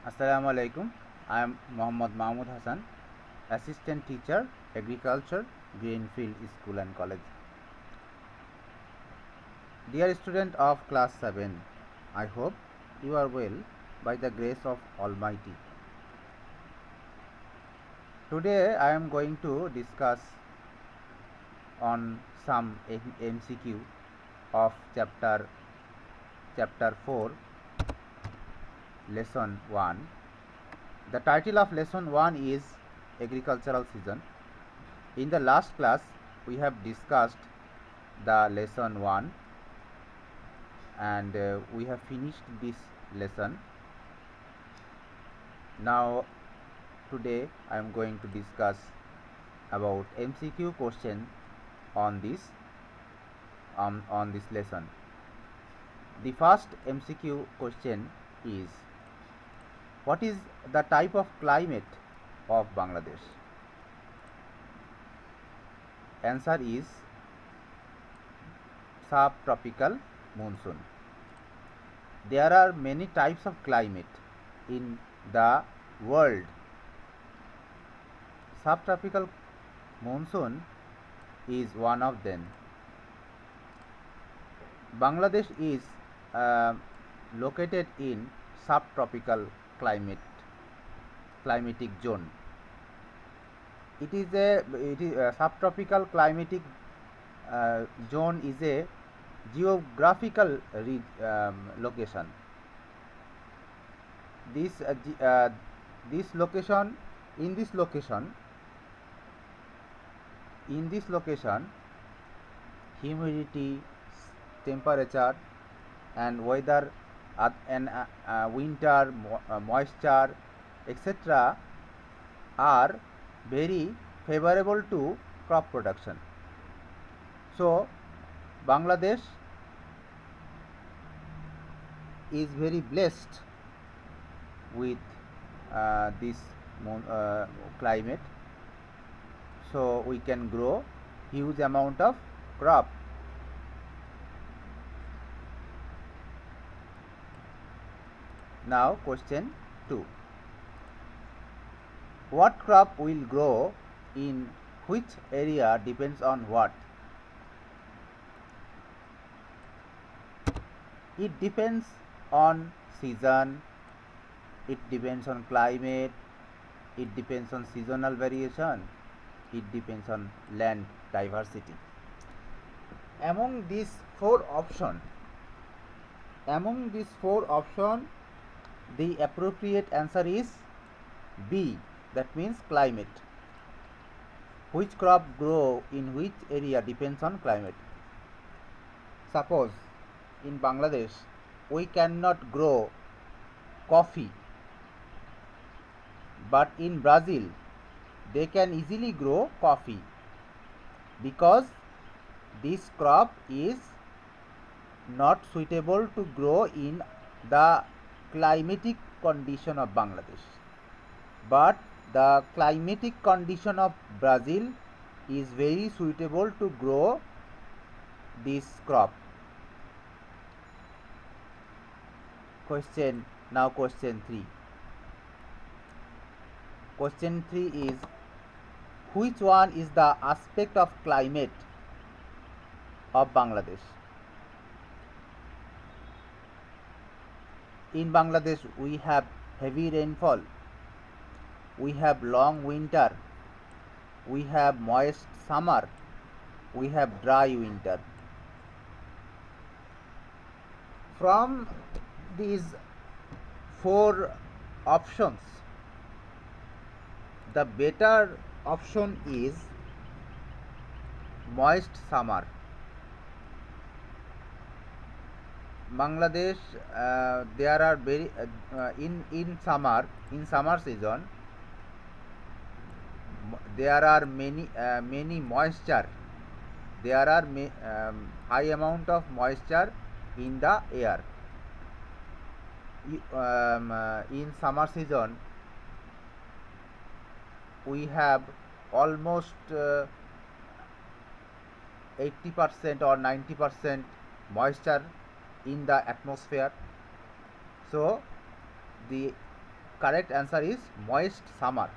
Assalamu alaikum. I am Muhammad Mahmud Hassan, Assistant Teacher, Agriculture, Greenfield School and College. Dear student of class 7, I hope you are well by the grace of Almighty. Today I am going to discuss on some MCQ of chapter 4, lesson 1. The title of lesson 1 is agricultural season. In the last class we have discussed the lesson 1 and we have finished this lesson. Now today I am going to discuss about MCQ question on this lesson. The first MCQ question is, what is the type of climate of Bangladesh? Answer is subtropical monsoon. There are many types of climate in the world. Subtropical monsoon is one of them. Bangladesh is located in subtropical climatic zone. It is a subtropical climatic zone is a geographical location. This location humidity, temperature and weather and winter moisture etc. are very favorable to crop production. So Bangladesh is very blessed with this climate, so we can grow huge amount of crop. Now question 2. What crop will grow in which area depends on what? It depends on season, it depends on climate, it depends on seasonal variation, it depends on land diversity. Among these four options, the appropriate answer is B, that means climate. Which crop grow in which area depends on climate. Suppose in Bangladesh we cannot grow coffee, but in Brazil they can easily grow coffee because this crop is not suitable to grow in the climatic condition of Bangladesh, but the climatic condition of Brazil is very suitable to grow this crop. Question 3. Question 3 is, which one is the aspect of climate of Bangladesh? In Bangladesh we have heavy rainfall, we have long winter, we have moist summer, we have dry winter. From these four options, the better option is moist summer. Bangladesh, there are very in summer season there are many moisture. There are high amount of moisture in the air. In summer season we have almost 80% or 90% moisture in the atmosphere. So the correct answer is moist summer.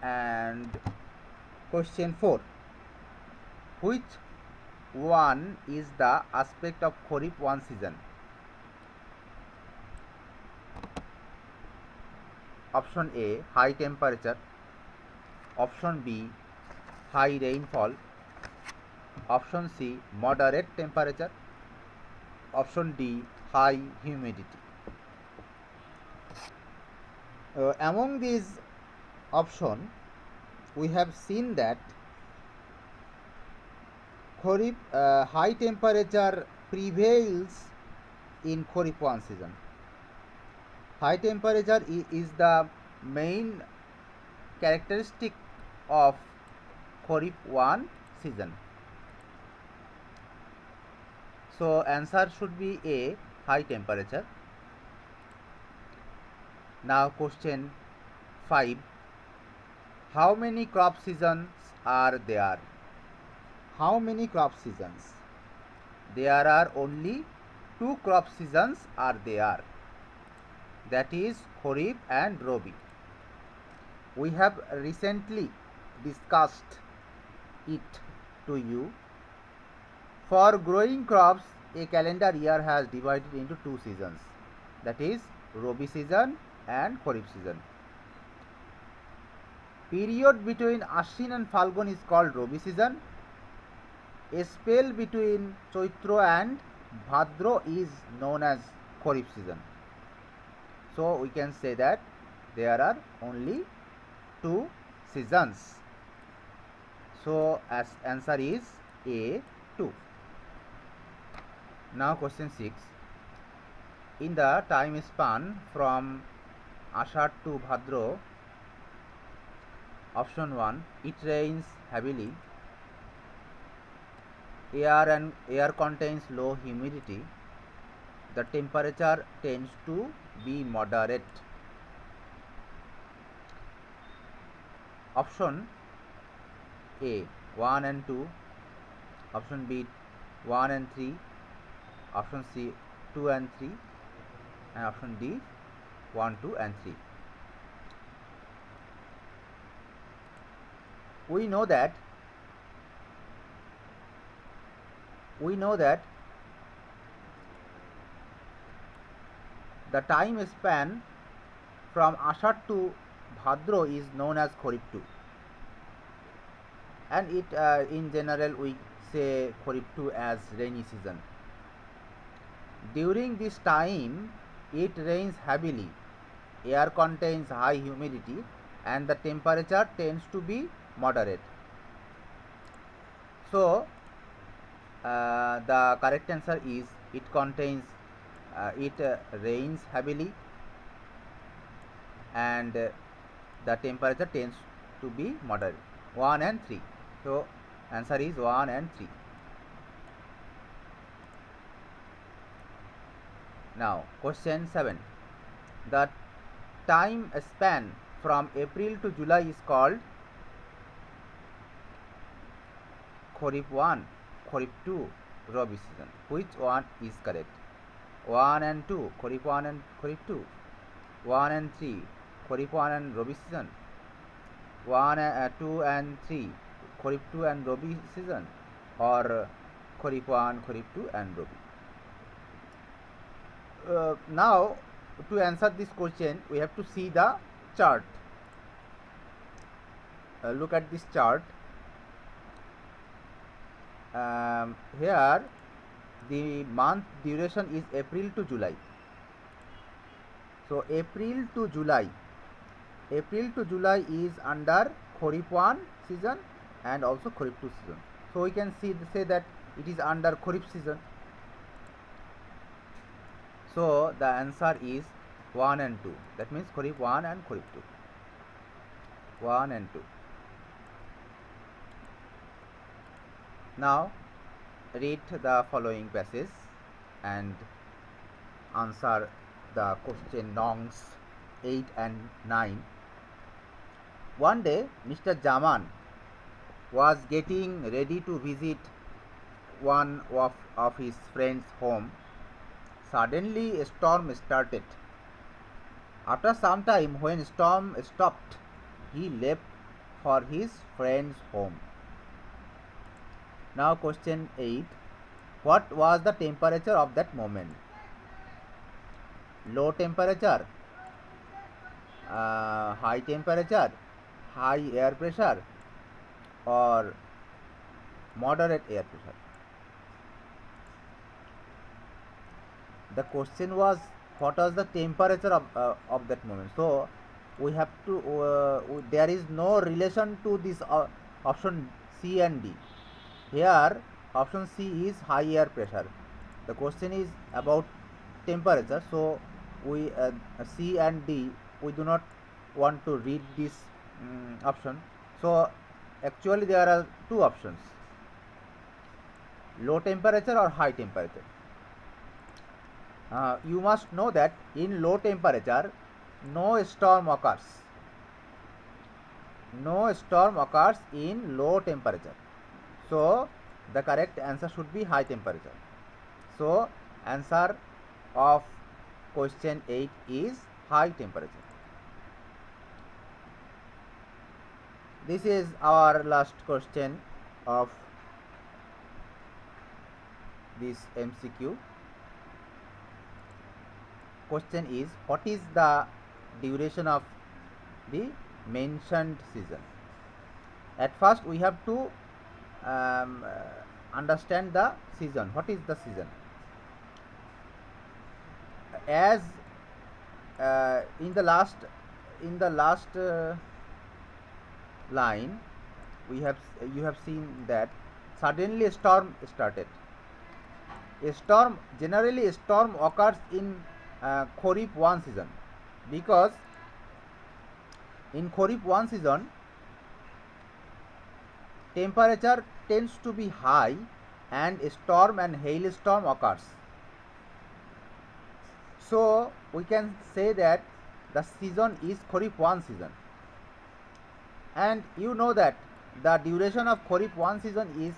And question 4. Which one is the aspect of Kharif one season? Option A, high temperature. Option B, high rainfall. Option C, moderate temperature. Option D, high humidity. Among these options, we have seen that Kharif high temperature prevails in Kharif one season. High temperature is the main characteristic of Kharif one season. So answer should be A, high temperature. Now question 5. How many crop seasons are there? How many crop seasons? There are only 2 crop seasons are there. That is Kharif and Rabi. We have recently discussed it to you. For growing crops, a calendar year has divided into 2 seasons. That is Rabi season and Kharif season. Period between Ashwin and Falgun is called Rabi season. A spell between Chaitra and Bhadra is known as Kharif season. So we can say that there are only 2 seasons. So as answer is A, 2. Now question 6. In the time span from Ashad to Bhadra, option 1, it rains heavily. Air contains low humidity. The temperature tends to be moderate. Option A, 1 and 2. Option B, 1 and 3. Option C, 2 and 3. And option D, 1, 2 and 3. We know that the time span from Ashad to Bhadra is known as Kharif 2, and it in general we say Kharif 2 as rainy season. During this time it rains heavily, air contains high humidity, and the temperature tends to be moderate. So the correct answer is it rains heavily and the temperature tends to be moderate. 1 and 3. So answer is 1 and 3. Now question 7. The time span from April to July is called Kharif 1, Kharif 2, Rabi season. Which one is correct? 1 and 2, Kharif 1 and Kharif 2. 1 and 3, Kharif 1 and Rabi season. 2 and 3, Kharif 2 and Rabi season. Or Kharif 1, Kharif 2 and Rabi. Now to answer this question we have to see the chart. Look at this chart. Here the month duration is April to July. So April to July is under Kharif 1 season and also Kharif 2 season. So we can say that it is under Kharif season. So the answer is 1 and 2. That means Kharif 1 and Kharif 2. 1 and 2. Now read the following passage and answer the question nongs 8 and 9. One day Mr. Jaman was getting ready to visit one of his friend's home. Suddenly a storm started. After some time, when storm stopped, he left for his friend's home. Now question 8. What was the temperature of that moment? Low temperature, high temperature, high air pressure, or moderate air pressure? The question was what was the temperature of that moment. So we have to there is no relation to this option C and D. Here option C is high air pressure. The question is about temperature, so we C and D, we do not want to read this option. So actually there are two options, low temperature or high temperature. You must know that in low temperature no storm occurs. No storm occurs in low temperature. So the correct answer should be high temperature. So answer of question 8 is high temperature. This is our last question of this MCQ. Question is, what is the duration of the mentioned season? At first we have to understand the season. What is the season? As in the last line you have seen that suddenly a storm started. Generally a storm occurs in Kharif one season, because in Kharif one season temperature tends to be high and a storm and hailstorm occurs. So we can say that the season is Kharif one season. And you know that the duration of Kharif one season is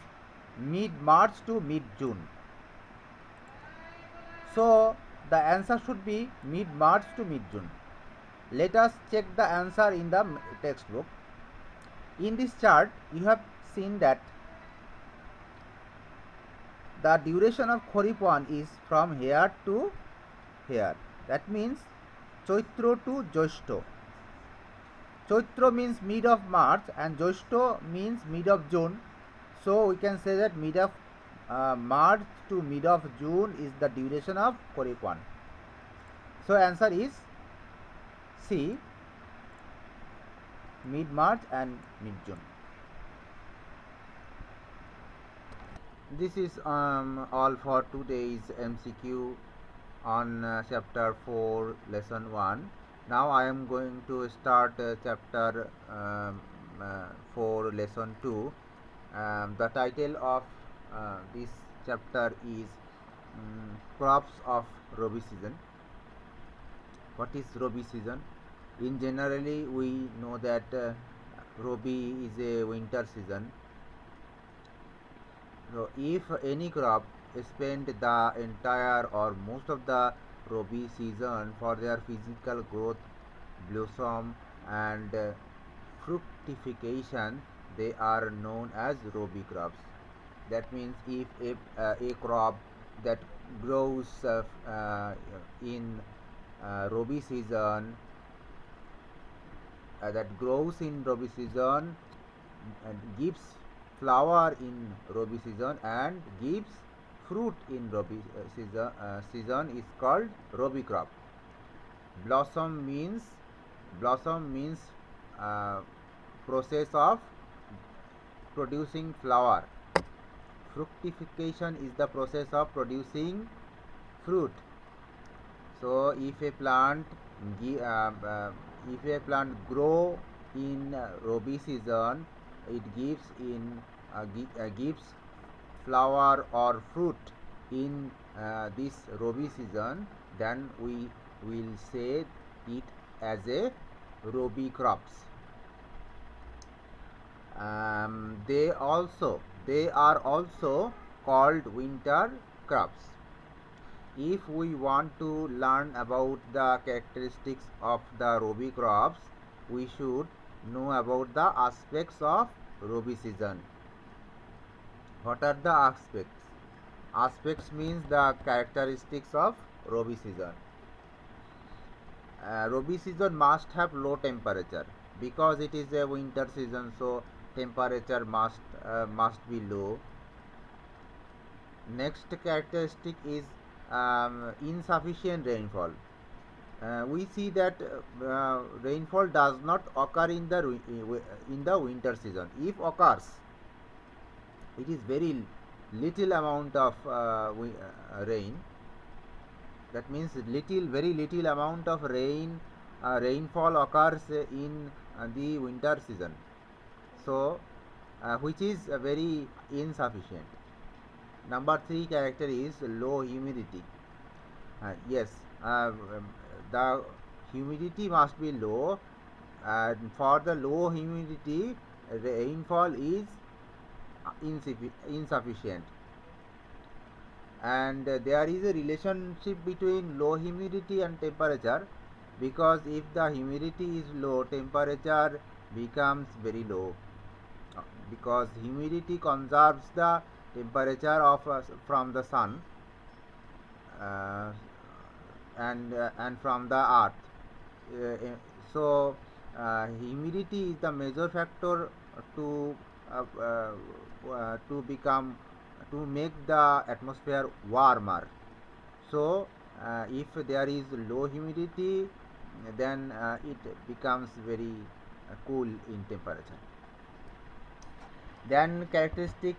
mid-March to mid-June. So the answer should be mid-March to mid-June. Let us check the answer in the textbook. In this chart you have seen that the duration of Kharif one is from here to here. That means Chaitra to Jyeshto. Chaitra means mid of March and Jyeshto means mid of June. So we can say that mid of March to mid of June is the duration of Kharif one. So answer is C, mid-March and mid-June. This is all for today's MCQ on chapter 4 lesson 1. Now I am going to start chapter 4 lesson 2. The title of this chapter is crops of Rabi season. What is Rabi season? In generally we know that Rabi is a winter season. So if any crop spend the entire or most of the Rabi season for their physical growth, blossom and fructification, they are known as Rabi crops. That means if a crop that grows in Rabi season and gives flower in Rabi season and gives fruit in Rabi season is called Rabi crop. Blossom means process of producing flower. Fructification is the process of producing fruit. So if a plant grow in Rabi season, it gives flower or fruit in this Rabi season, then we will say it as a Rabi crops. They are also called winter crops. If we want to learn about the characteristics of the Rabi crops, we should know about the aspects of Rabi season. What are the aspects? Aspects means the characteristics of Rabi season. Rabi season must have low temperature because it is a winter season, so temperature must be low. Next characteristic is insufficient rainfall. We see that rainfall does not occur in the winter season. If occurs, it is very little amount of rain. That means very little amount of rainfall occurs in the winter season. So, which is very insufficient. Number 3 character is low humidity. Yes, the humidity must be low, and for the low humidity, rainfall is insufficient. And there is a relationship between low humidity and temperature, because if the humidity is low, temperature becomes very low, because humidity conserves the temperature of from the sun and from the earth. So humidity is the major factor to become to make the atmosphere warmer. So if there is low humidity, then it becomes very cool in temperature. Then characteristic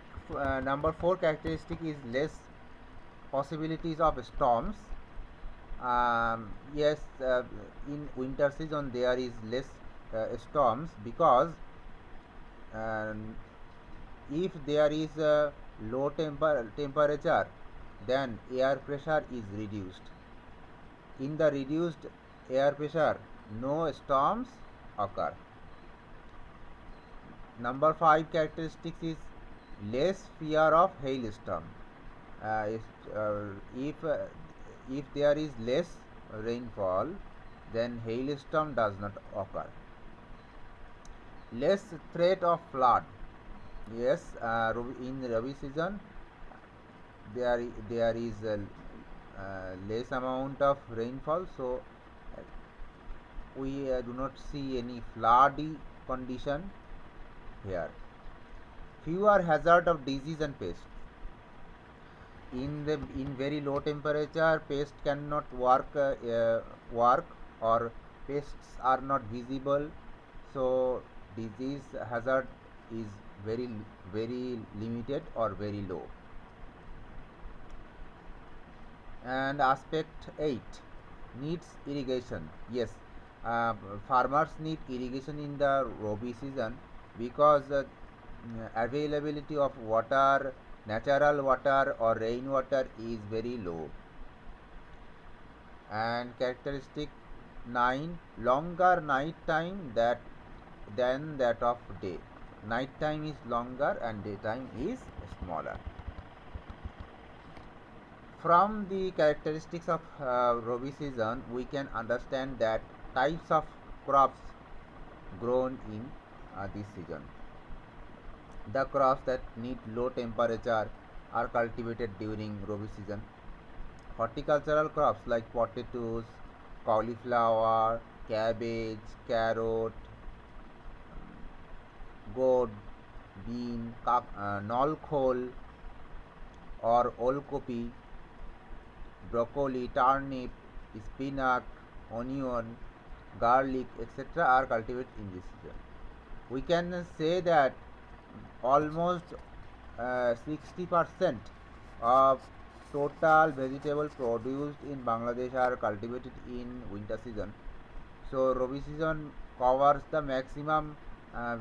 number 4 characteristic is less possibilities of storms. Yes, in winter season there is less storms, because if there is a low temperature, then air pressure is reduced. In the reduced air pressure, no storms occur. Number 5 characteristics is less fear of hailstorm. If there is less rainfall, then hailstorm does not occur. Less threat of flood. Yes, in Rabi season there is less amount of rainfall, so we do not see any floody condition here. Fewer hazard of disease and pests. In very low temperature, pests cannot work or pests are not visible, so disease hazard is very limited or very low. And aspect 8, needs irrigation. Yes, farmers need irrigation in the Rabi season, because availability of water, natural water or rainwater is very low. And characteristic 9, longer night time than that of day. Night time is longer and daytime is smaller. From the characteristics of Rabi season, we can understand that types of crops grown in this season. The crops that need low temperature are cultivated during Rabi season. Horticultural crops like potatoes, cauliflower, cabbage, carrot, gourd, bean, nol khol or olkopi, broccoli, turnip, spinach, onion, garlic, etc. are cultivated in this season. We can say that almost 60% of total vegetable produced in Bangladesh are cultivated in winter season. So Rabi season covers the maximum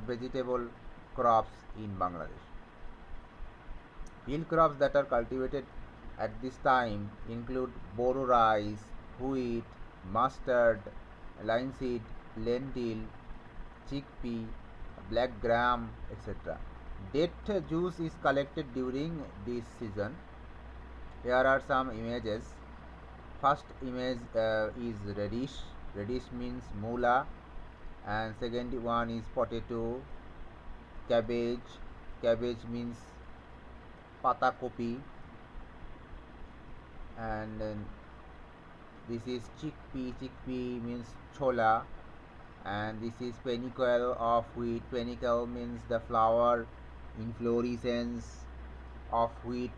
vegetable crops in Bangladesh. Field crops that are cultivated at this time include bodo rice, wheat, mustard, linseed, lentil, chickpea, black gram, etc. Date juice is collected during this season. Here are some images. First image is radish. Radish means mula, and second one is potato. Cabbage. Cabbage means pata kopi, and this is chickpea. Chickpea means chola, and this is panicle of wheat. Panicle means the flower inflorescence of wheat.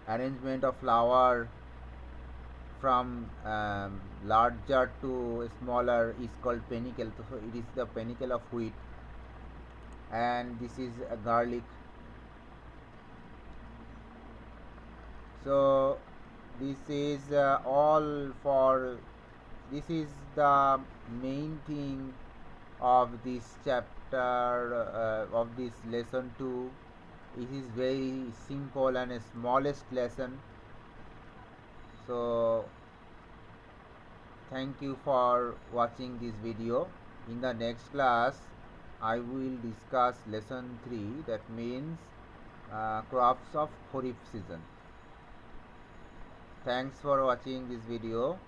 Arrangement of flower from larger to smaller is called panicle. So it is the panicle of wheat, and this is a garlic. So this is all for this is the main thing of this chapter of this lesson 2. It is very simple and a smallest lesson. So thank you for watching this video. In the next class I will discuss lesson 3, that means crops of Kharif season. Thanks for watching this video.